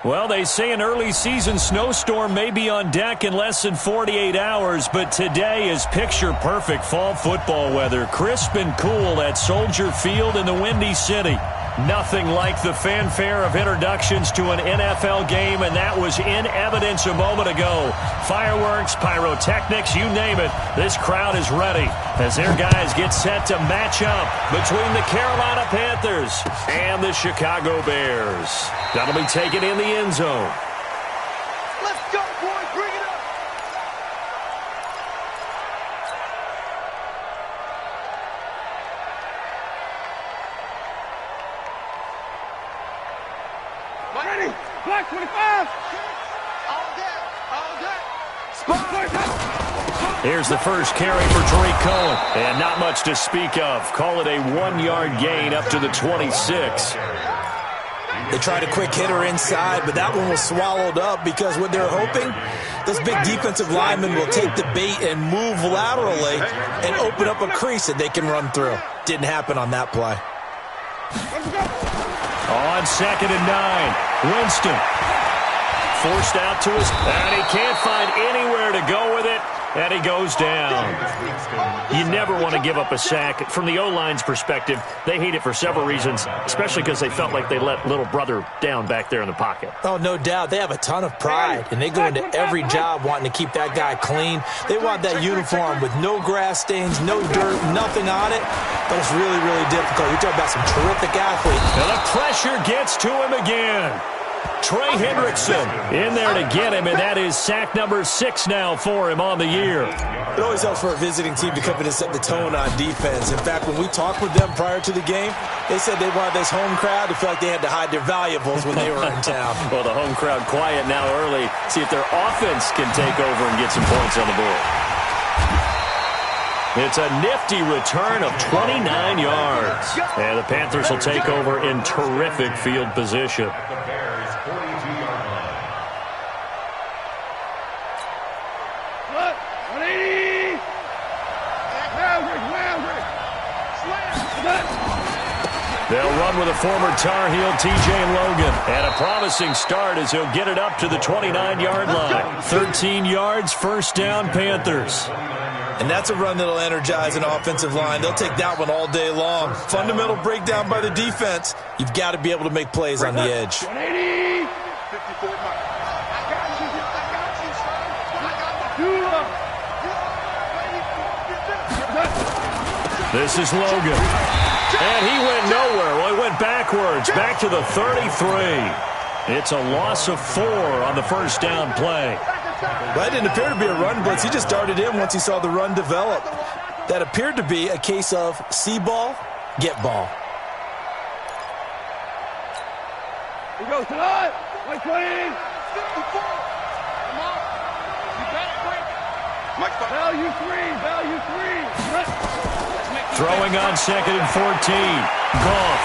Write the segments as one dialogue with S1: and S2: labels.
S1: Well, they say an early season snowstorm may be on deck in less than 48 hours, but today is picture-perfect fall football weather. Crisp and cool at Soldier Field in the Windy City. Nothing like the fanfare of introductions to an NFL game, and that was in evidence a moment ago. Fireworks, pyrotechnics, you name it. This crowd is ready as their guys get set to match up between the Carolina Panthers and the Chicago Bears. That'll be taken in the end zone.
S2: Let's go, boys. Bring it up.
S3: Ready? Black 25.
S2: All day. All day. Spot.
S1: Here's the first carry for Tariq Cohen. And not much to speak of. Call it a 1-yard gain up to the 26.
S4: They tried a quick hitter inside, but that one was swallowed up because what they're hoping, those big defensive linemen will take the bait and move laterally and open up a crease that they can run through. Didn't happen on that play.
S1: On 2nd and 9, Winston. Forced out to his, and he can't find anywhere to go with it, and he goes down. You never want to give up a sack. From the O-line's perspective, they hate it for several reasons, especially because they felt like they let little brother down back there in the pocket.
S4: Oh, no doubt. They have a ton of pride, and they go into every job wanting to keep that guy clean. They want that uniform with no grass stains, no dirt, nothing on it, but it's really, really difficult. You're talking about some terrific athletes.
S1: And the pressure gets to him again. Trey Hendrickson in there to get him, and that is sack number 6 now for him on the year.
S4: It always helps for a visiting team to come in and set the tone on defense. In fact, when we talked with them prior to the game, they said they wanted this home crowd to feel like they had to hide their valuables when they were in town.
S1: Well, the home crowd quiet now early. See if their offense can take over and get some points on the board. It's a nifty return of 29 yards. And the Panthers will take over in terrific field position. They'll run with a former Tar Heel, T.J. Logan. And a promising start as he'll get it up to the 29-yard line. 13 yards, first down, Panthers.
S4: And that's a run that'll energize an offensive line. They'll take that one all day long. Fundamental breakdown by the defense. You've got to be able to make plays on the edge.
S3: 180.
S2: 54 miles. I got you. I got you, son. I got you.
S1: This is Logan. And he went nowhere. Well, he went backwards, back to the 33. It's a loss of 4 on the first down play.
S4: Well, that didn't appear to be a run blitz. He just darted in once he saw the run develop. That appeared to be a case of see ball, get ball.
S3: Here goes tonight. 120.
S2: 54. Come on. You got it, quick.
S3: Value 3. Value 3.
S1: Throwing on 2nd and 14. Goff.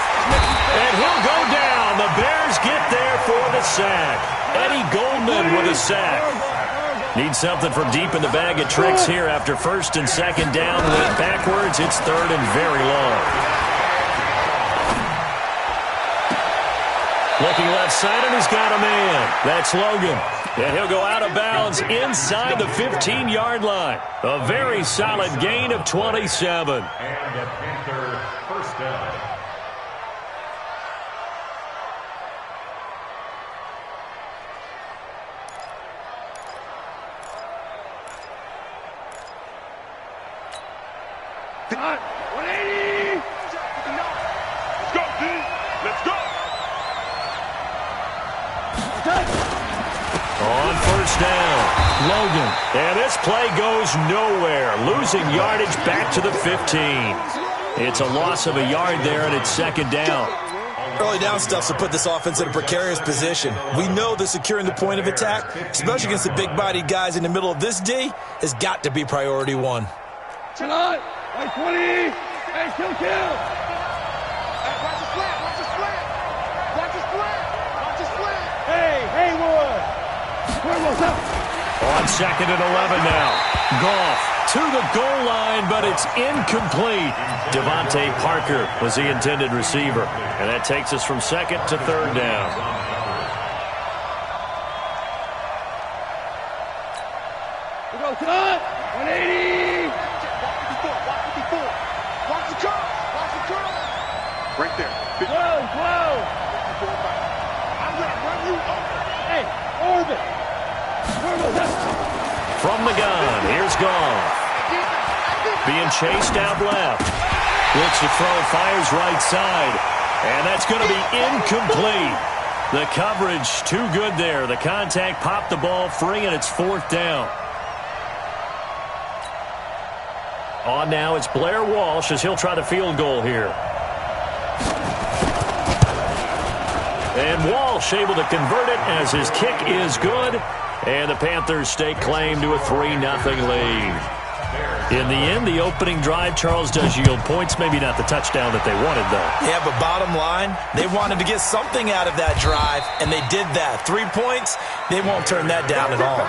S1: And he'll go down. The Bears get there for the sack. Eddie Goldman with a sack. Needs something from deep in the bag of tricks here after 1st and 2nd down. Went backwards. It's 3rd and very long. Looking left side, and he's got a man. That's Logan. And he'll go out of bounds inside the 15-yard line. A very solid gain of 27.
S5: And a Panther first down.
S3: Hot. 180.
S2: Let's go, D. Let's go.
S1: On first down, Logan. And this play goes nowhere. Losing yardage back to the 15. It's a loss of a yard there, and it's 2nd down.
S4: Early down stuff to put this offense in a precarious position. We know that securing the point of attack, especially against the big-bodied guys in the middle of this D, has got to be priority 1.
S3: Tonight. 120. Hey, kill.
S2: Hey, watch the slant. Watch the slant. Watch the slant. Watch the slant.
S3: Hey, Haywood.
S1: On 2nd and 11 now. Goff to the goal line, but it's incomplete. Devontae Parker was the intended receiver. And that takes us from 2nd to 3rd down.
S3: Go, cut. 180.
S2: Watch 54. Watch the curl. Watch the curl. Right there.
S3: 12.
S2: I'm going to run you over.
S3: Hey, orbit.
S1: From the gun, here's Goff. Being chased out left. Looks to throw, fires right side. And that's going to be incomplete. The coverage too good there. The contact popped the ball free, and it's 4th down. On now, it's Blair Walsh as he'll try the field goal here. And Walsh able to convert it as his kick is good. And the Panthers stake claim to a 3-0 lead. In the end, the opening drive, Charles, does yield points. Maybe not the touchdown that they wanted, though.
S4: Yeah, but bottom line, they wanted to get something out of that drive, and they did that. 3 points, they won't turn that down at all.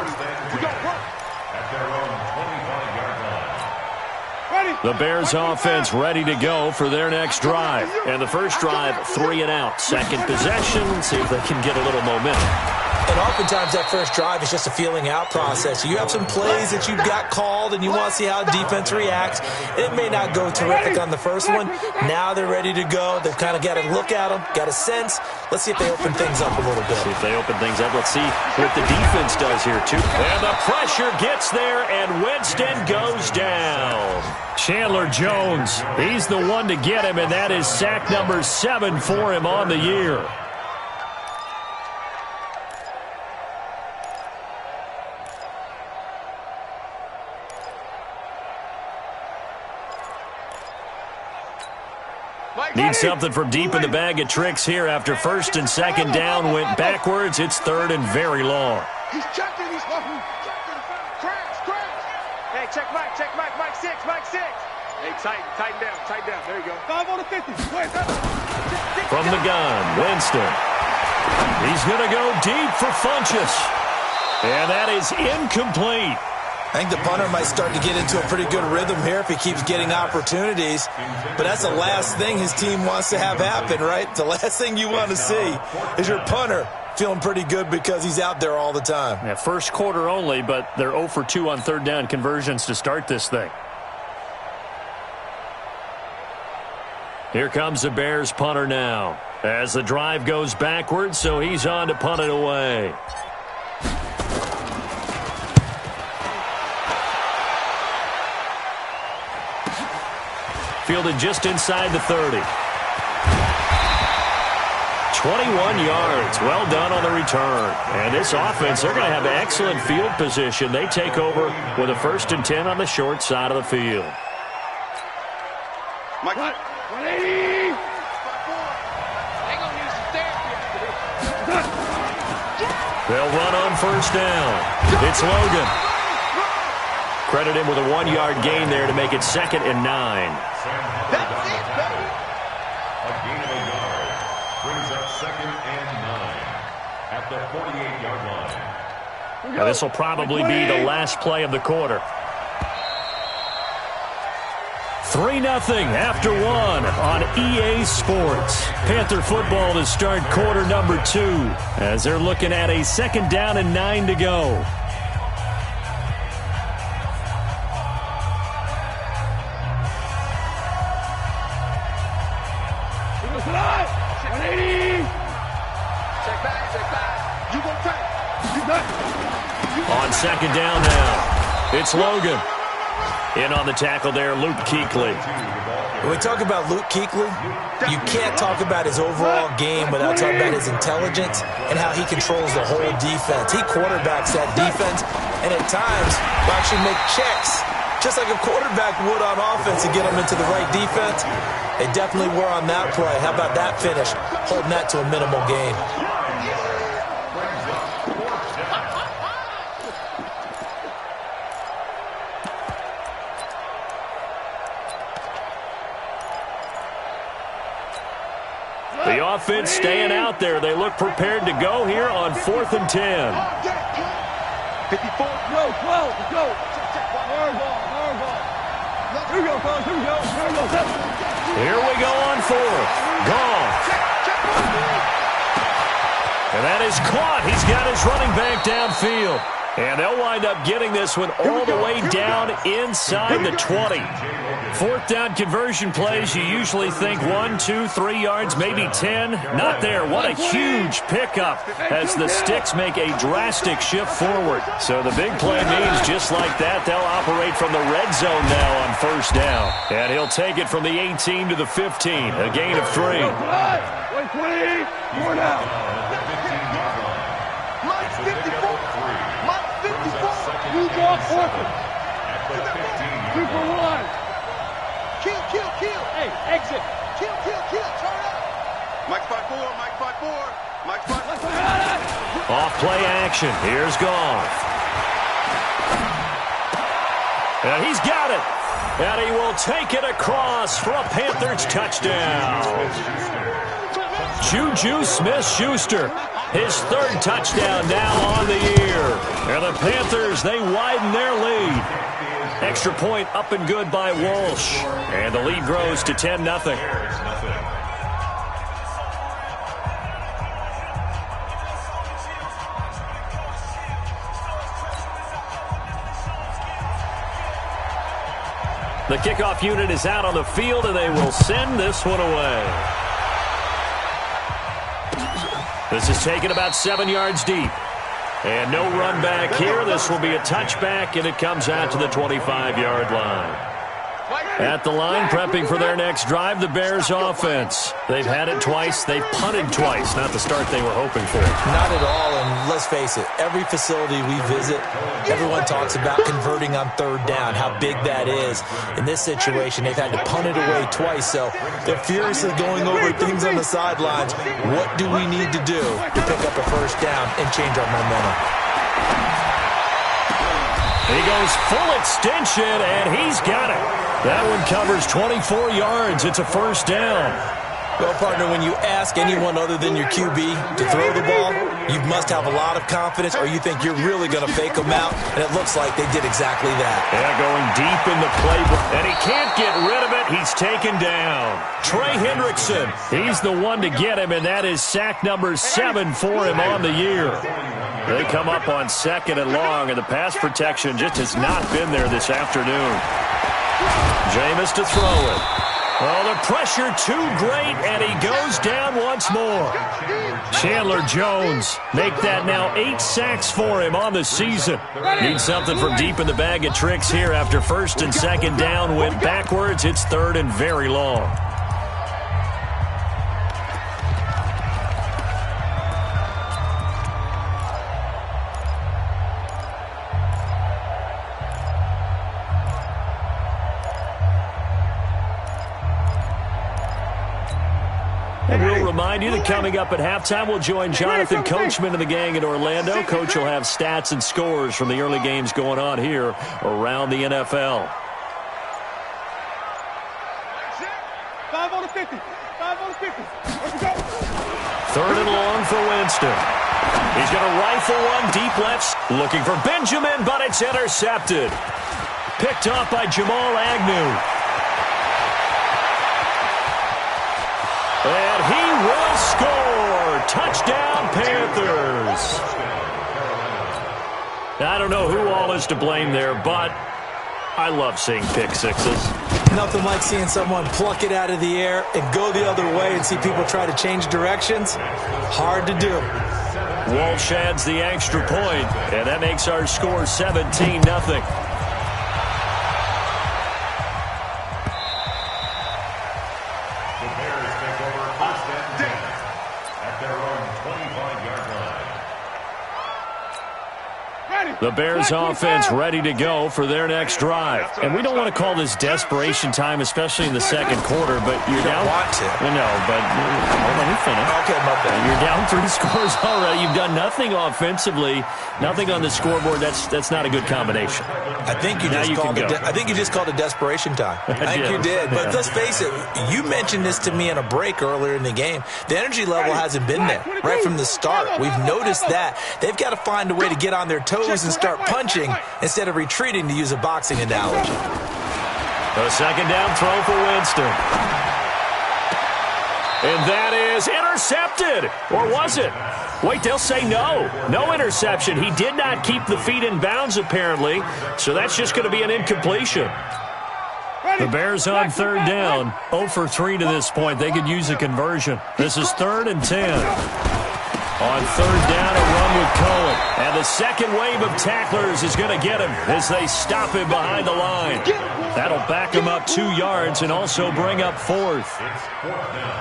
S1: The Bears offense ready to go for their next drive. And the first drive, 3 and out. Second possession, see if they can get a little momentum.
S4: And oftentimes that first drive is just a feeling out process. You have some plays that you've got called and you want to see how defense reacts. It may not go terrific on the first one. Now they're ready to go. They've kind of got to look at them, got a sense. Let's see if they open things up a little bit.
S1: See if they open things up. Let's see what the defense does here, too. And the pressure gets there, and Winston goes down. Chandler Jones, he's the one to get him, and that is sack number 7 for him on the year. Need something from deep in the bag of tricks here after first and second down went backwards. It's 3rd and very long.
S2: He's checking. He's checking. Crash. Hey, check Mike. Mike 6. Hey, tighten down. There you go.
S3: 5 on the 50.
S1: From the gun, Winston. He's going to go deep for Funchess. And that is incomplete.
S4: I think the punter might start to get into a pretty good rhythm here if he keeps getting opportunities. But that's the last thing his team wants to have happen, right? The last thing you want to see is your punter feeling pretty good because he's out there all the time.
S1: Yeah, first quarter only, but they're 0 for 2 on 3rd down conversions to start this thing. Here comes the Bears punter now as the drive goes backwards, so he's on to punt it away. Fielded just inside the 30. 21 yards. Well done on the return. And this offense, they're going to have excellent field position. They take over with a 1st and 10 on the short side of the field.
S3: Mike, 180.
S1: They'll run on 1st down. It's Logan. Credit him with a 1-yard gain there to make it 2nd and 9.
S2: That's it, baby.
S5: A gain of a yard brings up 2nd and 9 at the 48-yard line.
S1: Now, this will probably be the last play of the quarter. 3-0 after 1 on EA Sports. Panther football to start quarter number 2 as they're looking at a 2nd down and 9 to go. On 2nd down now, it's Logan. In on the tackle there, Luke Kuechly.
S4: When we talk about Luke Kuechly, you can't talk about his overall game without talking about his intelligence and how he controls the whole defense. He quarterbacks that defense, and at times will actually make checks, just like a quarterback would on offense, to get them into the right defense. They definitely were on that play. How about that finish, holding that to a minimal gain?
S1: The offense staying out there. They look prepared to go here on 4th and 10.
S2: 54.
S3: Go, 12. Let's go. Hard ball. Here we go, fellas. Here we go.
S1: Here we go on 4th. Goff. And that is caught. He's got his running back downfield. And they'll wind up getting this one all the way down inside the 20. Fourth down conversion plays, you usually think 1, 2, 3 yards, maybe 10. Not there. What a huge pickup as the Sticks make a drastic shift forward. So the big play means just like that, they'll operate from the red zone now on first down. And he'll take it from the 18 to the 15, a gain of 3.
S3: Wait, 20, more now.
S2: Mike's 54. Mike's 54.
S3: You draw forfeit. 2 for 1.
S2: Kill.
S3: Hey, exit.
S2: Kill. Turn up. Mike's 5-4. Mike's 5-4. Mike's 5-4.
S1: Off play action. Here's Goff. And he's got it. And he will take it across for a Panthers touchdown. Juju Smith-Schuster, his third touchdown now on the year. And the Panthers, they widen their lead. Extra point up and good by Walsh. And the lead grows to 10-0. The kickoff unit is out on the field, and they will send this one away. This is taken about 7 yards deep. And no run back here. This will be a touchback, and it comes out to the 25-yard line. At the line, prepping for their next drive, the Bears offense. They've had it twice. They've punted twice. Not the start they were hoping for.
S4: Not at all, and let's face it, every facility we visit, everyone talks about converting on third down, how big that is. In this situation, they've had to punt it away twice, so they're furiously going over things on the sidelines. What do we need to do to pick up a first down and change our momentum?
S1: He goes full extension, and he's got it. That one covers 24 yards. It's a first down.
S4: Well, partner, when you ask anyone other than your QB to throw the ball, you must have a lot of confidence, or you think you're really going to fake them out, and it looks like they did exactly that.
S1: Yeah, going deep in the playbook, and he can't get rid of it. He's taken down. Trey Hendrickson, he's the one to get him, and that is sack number 7 for him on the year. They come up on 2nd and long, and the pass protection just has not been there this afternoon. Jameis to throw it. Oh, the pressure too great, and he goes down once more. Chandler Jones make that now 8 sacks for him on the season. Needs something from deep in the bag of tricks here after 1st and 2nd down went backwards. It's 3rd and very long. And we'll remind you that coming up at halftime, we'll join Jonathan Coachman and the gang in Orlando. Coach will have stats and scores from the early games going on here around the NFL.
S3: 5 on the 50. 5 on the 50. Let's go.
S1: 3rd and long for Winston. He's going to rifle one deep left. Looking for Benjamin, but it's intercepted. Picked off by Jamal Agnew. And he will score. Touchdown, Panthers. I don't know who all is to blame there, but I love seeing pick sixes.
S4: Nothing like seeing someone pluck it out of the air and go the other way and see people try to change directions. Hard to do.
S1: Walsh adds the extra point, and that makes our score 17-0. The Bears offense ready to go for their next drive. And we don't want to call this desperation time, especially in the second quarter, but you're down.
S4: Want to.
S1: No, but let me finish.
S4: Okay, my bad.
S1: You're down 3 scores already. You've done nothing offensively, nothing on the scoreboard. That's not a good combination.
S4: I think you just called it desperation time. I think you did. But let's face it, you mentioned this to me in a break earlier in the game. The energy level hasn't been there right from the start. We've noticed that. They've got to find a way to get on their toes and start punching instead of retreating, to use a boxing analogy.
S1: A second down throw for Winston. And that is intercepted. Or was it? Wait, they'll say no. No interception. He did not keep the feet in bounds, apparently, so that's just going to be an incompletion. The Bears on third down, 0 for 3 to this point. They could use a conversion. This is 3rd and 10. On third down, a run with Cohen. And the second wave of tacklers is going to get him as they stop him behind the line. That'll back him up 2 yards and also bring up 4th.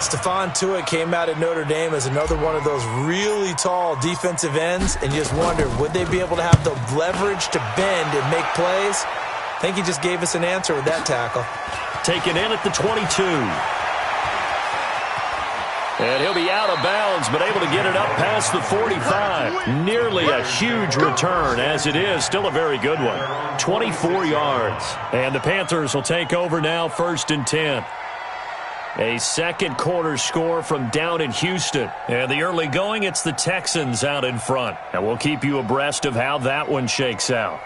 S4: Stephon Tuitt came out of Notre Dame as another one of those really tall defensive ends, and you just wonder, would they be able to have the leverage to bend and make plays? I think he just gave us an answer with that tackle.
S1: Taken in at the 22. And he'll be out of bounds, but able to get it up past the 45. Nearly a huge return, as it is. Still a very good one. 24 yards. And the Panthers will take over now, 1st and 10. A second quarter score from down in Houston. And the early going, it's the Texans out in front. And we'll keep you abreast of how that one shakes out.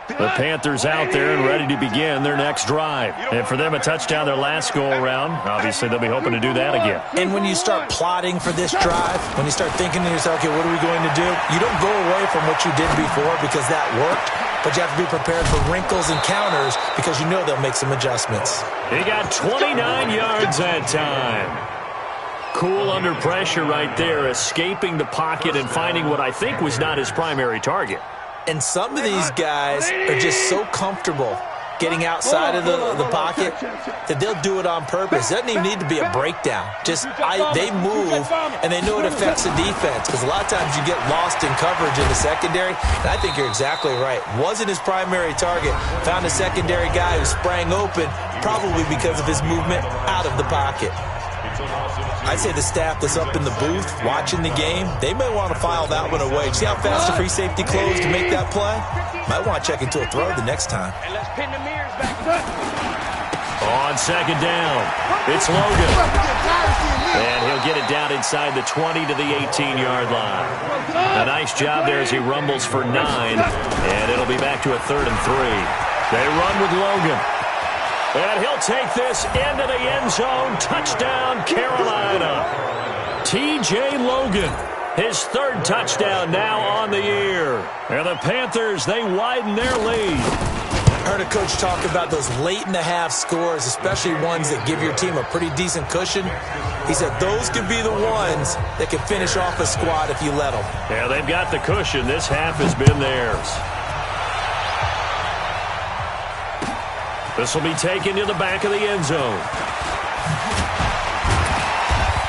S1: The Panthers out there and ready to begin their next drive. And for them, a touchdown their last go-around. Obviously, they'll be hoping to do that again.
S4: And when you start plotting for this drive, when you start thinking to yourself, okay, what are we going to do? You don't go away from what you did before because that worked, but you have to be prepared for wrinkles and counters because you know they'll make some adjustments.
S1: He got 29 yards that time. Cool under pressure right there, escaping the pocket and finding what I think was not his primary target.
S4: And some of these guys are just so comfortable getting outside of the pocket that they'll do it on purpose. It doesn't even need to be a breakdown. Just they move, and they know it affects the defense because a lot of times you get lost in coverage in the secondary. And I think you're exactly right. Wasn't his primary target. Found a secondary guy who sprang open, probably because of his movement out of the pocket. I'd say the staff that's up in the booth watching the game, they may want to file that one away. See how fast the free safety closed to make that play? Might want to check into a throw the next time.
S1: On second down, it's Logan. And he'll get it down inside the 20 to the 18-yard line. A nice job there as he rumbles for 9. And it'll be back to a 3rd and 3. They run with Logan. And he'll take this into the end zone. Touchdown, Carolina. T.J. Logan, his 3rd touchdown now on the year. And the Panthers, they widen their lead.
S4: I heard a coach talk about those late-in-the-half scores, especially ones that give your team a pretty decent cushion. He said those could be the ones that can finish off a squad if you let them.
S1: Yeah, they've got the cushion. This half has been theirs. This will be taken to the back of the end zone.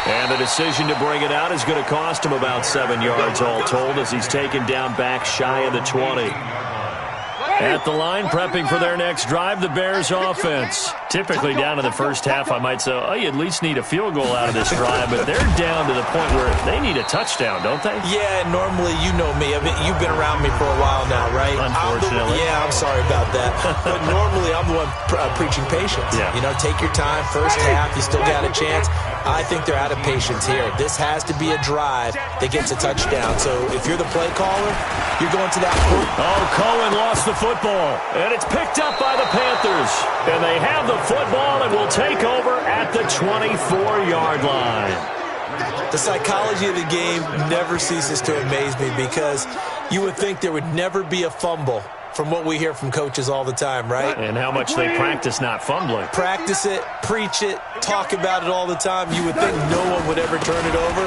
S1: And the decision to bring it out is going to cost him about 7 yards all told as he's taken down back shy of the 20. At the line, prepping for their next drive, the Bears offense. Typically down in the first half, I might say, oh, you at least need a field goal out of this drive, but they're down to the point where they need a touchdown, don't they?
S4: Yeah, normally, you know me. I mean, you've been around me for a while now, right?
S1: Unfortunately.
S4: I'm sorry about that. But normally, I'm the one preaching patience.
S1: Yeah.
S4: You know, take your time. First half, you still got a chance. I think they're out of patience here. This has to be a drive that gets a touchdown. So if you're the play caller, you're going to that point.
S1: Oh, Cohen lost the football, and it's picked up by the Panthers. And they have the football and will take over at the 24-yard line.
S4: The psychology of the game never ceases to amaze me because you would think there would never be a fumble from what we hear from coaches all the time, right?
S1: And how much they practice not fumbling.
S4: Practice it, preach it, talk about it all the time. You would think no one would ever turn it over.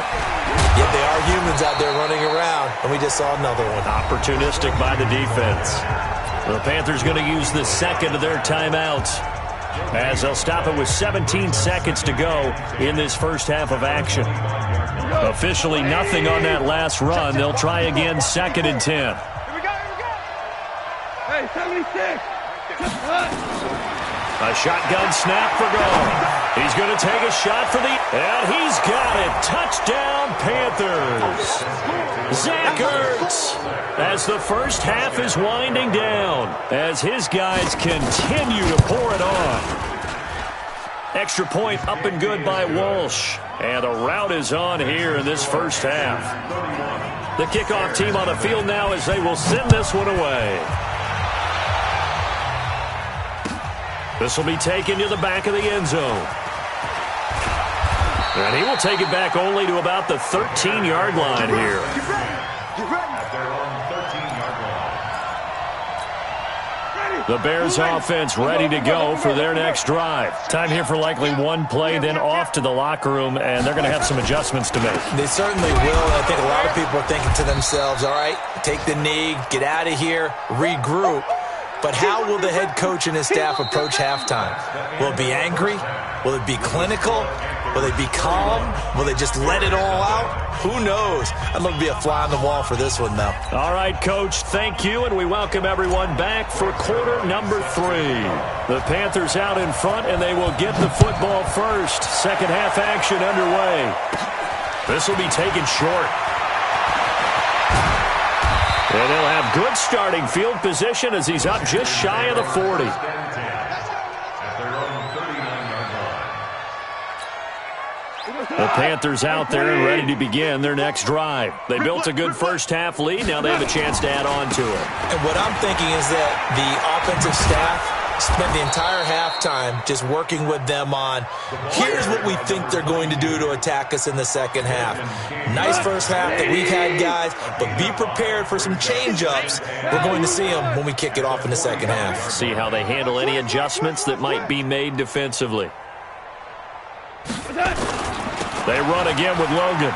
S4: Yet they are humans out there running around, and we just saw another one.
S1: Opportunistic by the defense. The Panthers going to use the second of their timeouts as they'll stop it with 17 seconds to go in this first half of action. Officially nothing on that last run. They'll try again, 2nd and 10.
S3: Hey, 76.
S1: A shotgun snap for goal. He's going to take a shot for the... And he's got it. Touchdown, Panthers. Zach Ertz, as the first half is winding down, as his guys continue to pour it on. Extra point up and good by Walsh. And the rout is on here in this first half. The kickoff team on the field now as they will send this one away. This will be taken to the back of the end zone. And he will take it back only to about the 13-yard line here.
S5: At their own 13-yard line.
S1: The Bears offense ready to go for their next drive. Time here for likely one play, then off to the locker room, and they're going to have some adjustments to make.
S4: They certainly will. I think a lot of people are thinking to themselves, all right, take the knee, get out of here, regroup. But how will the head coach and his staff approach halftime? Will it be angry? Will it be clinical? Will they be calm? Will they just let it all out? Who knows? I'd love to be a fly on the wall for this one, though.
S1: All right, Coach, thank you, and we welcome everyone back for quarter number 3. The Panthers out in front, and they will get the football first. Second half action underway. This will be taken short. And he'll have good starting field position as he's up just shy of the 40. The Panthers out there and ready to begin their next drive. They built a good first-half lead. Now they have a chance to add on to it.
S4: And what I'm thinking is that the offensive staff spent the entire halftime just working with them on, here's what we think they're going to do to attack us in the second half. Nice first half that we've had, guys, but be prepared for some change-ups. We're going to see them when we kick it off in the second half.
S1: See how they handle any adjustments that might be made defensively. They run again with Logan.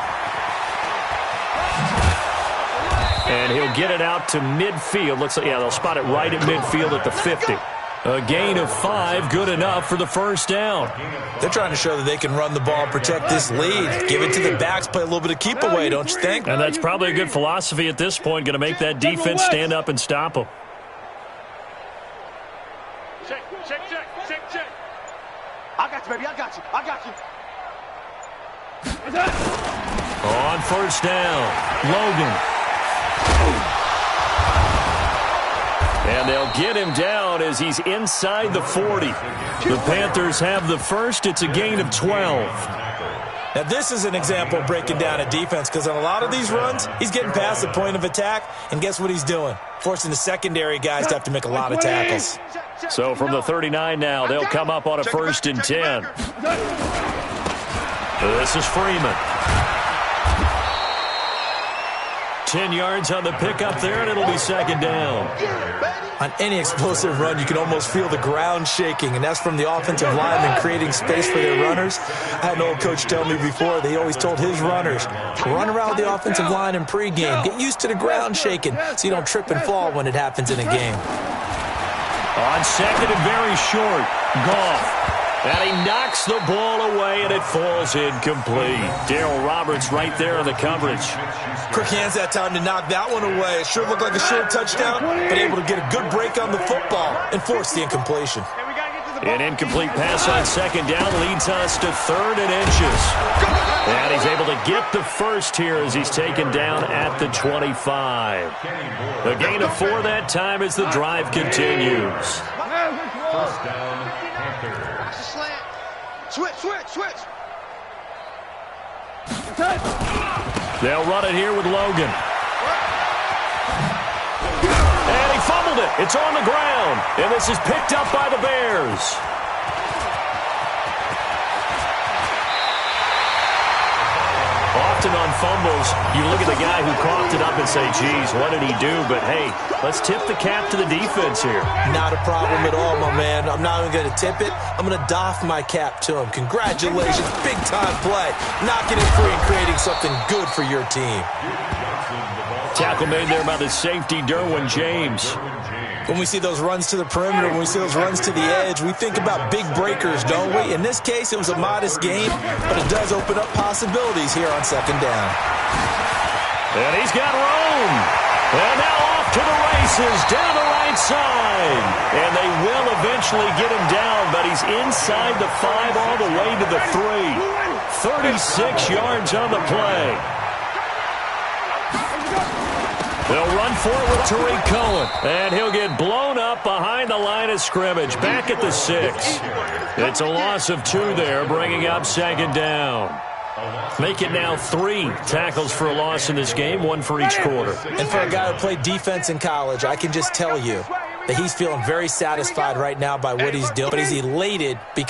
S1: And he'll get it out to midfield. Looks like, yeah, they'll spot it right at midfield at the 50. A gain of 5, good enough for the first down.
S4: They're trying to show that they can run the ball and protect this lead. Give it to the backs, play a little bit of keep away, don't you think?
S1: And that's probably a good philosophy at this point, going to make that defense stand up and stop them.
S2: Check. I got you, baby. I got you.
S1: On first down, Logan. And they'll get him down as he's inside the 40. The Panthers have the first. It's a gain of 12.
S4: Now, this is an example of breaking down a defense because on a lot of these runs, he's getting past the point of attack, and guess what he's doing? Forcing the secondary guys to have to make a lot of tackles.
S1: So from the 39 now, they'll come up on a 1st and 10. This is Freeman. 10 yards on the pickup there, and it'll be second down.
S4: On any explosive run, you can almost feel the ground shaking, and that's from the offensive linemen creating space for their runners. I had an old coach tell me before that he always told his runners, run around the offensive line in pregame. Get used to the ground shaking so you don't trip and fall when it happens in a game.
S1: On second and very short, Goff. And he knocks the ball away, and it falls incomplete. Darryl Roberts right there in the coverage.
S4: Quick hands that time to knock that one away. It sure looked like a short touchdown, but able to get a good break on the football and force the incompletion.
S1: An incomplete pass on second down leads us to 3rd and inches. And he's able to get the first here as he's taken down at the 25. A gain of 4 that time as the drive continues.
S5: First down, Panthers.
S2: Switch.
S1: They'll run it here with Logan. And he fumbled it. It's on the ground. And this is picked up by the Bears. Often on fumbles, you look at the guy who coughed it up and say, geez, what did he do? But, hey, let's tip the cap to the defense here.
S4: Not a problem at all, my man. I'm not even going to tip it. I'm going to doff my cap to him. Congratulations. Big-time play. Knocking it free and creating something good for your team.
S1: Tackle made there by the safety, Derwin James.
S4: When we see those runs to the perimeter, when we see those runs to the edge, we think about big breakers, don't we? In this case, it was a modest game, but it does open up possibilities here on second down.
S1: And he's got room. And now off to the races down the right side. And they will eventually get him down, but he's inside the 5 all the way to the 3. 36 yards on the play. They'll run for it with Tariq Cohen. And he'll get blown up behind the line of scrimmage. Back at the 6. It's a loss of 2 there, bringing up second down. Make it now 3 tackles for a loss in this game, 1 for each quarter.
S4: And for a guy who played defense in college, I can just tell you that he's feeling very satisfied right now by what he's doing. But he's elated because